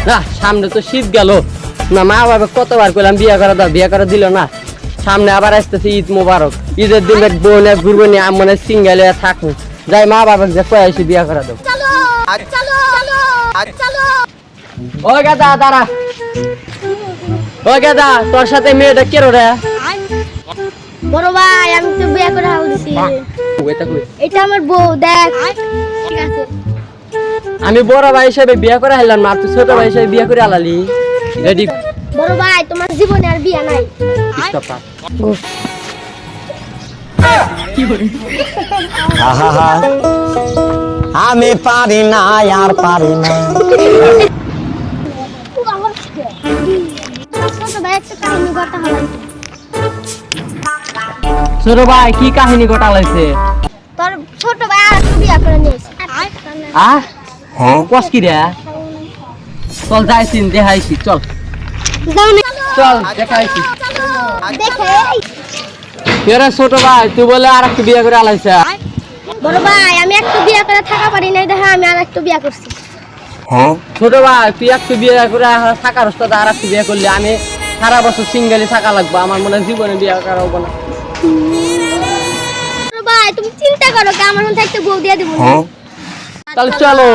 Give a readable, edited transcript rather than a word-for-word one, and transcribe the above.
না সামনে তো শীত গেল না, মা বাবা কতবার কইলাম বিয়ে করে দাও, বিয়ে করে দিল না। সামনে আবার আসতেছে ঈদ মোবারক, ঈদের দিন বোন ঘুরবো নি, মানে সিঙ্গেলে থাকবো, যাই মা বাবা যে কয়ে আসি বিয়ে করে দাও। ও গাদা দাঁড়া, ও গাদা তোর সাথে মেয়েটা কেরো রে? বড় ভাই আমি তো বিয়ে করে হইছি, এটা আমার বউ দেখ। ঠিক আছে আমি বড় ভাই হিসেবে বিয়ে করে হাইলাম না, তুই ছোট ভাই হিসেবে বিয়ে করে আলালি। রেডি বড় ভাই তোমার জীবনে আর বিয়ে নাই। আমি পারি না আর পারি না। ছোট ভাই একটা কাহিনী কথা হলো। ছোট ভাই কি কাহিনী ঘটালাইছে? তোর ছোট ভাই আর একটা বিয়ে করে নিয়েছে। কস কি রে? চল যাইছি দেখাইছি, চল চল দেখাইছি। দেখে ছোট ভাই তুই বলে আর একটা বিয়ে করে আলাইছে? বড় ভাই আমি একটা বিয়ে করে থাকা পারি নাই, দেখে আমি আর একটা বিয়ে করছি। ছোট ভাই তুই একটা বিয়ে করে থাকার সাথে আর একটা বিয়ে করলি, আমি সারা বছর সিঙ্গেলি থাকা লাগবো, আমার মনে হয় জীবনে বিয়ে করা হবো না। বড় ভাই তুমি চিন্তা করো, আমার মধ্যে একটা বউ দিয়ে দিব। তাহলে চলো।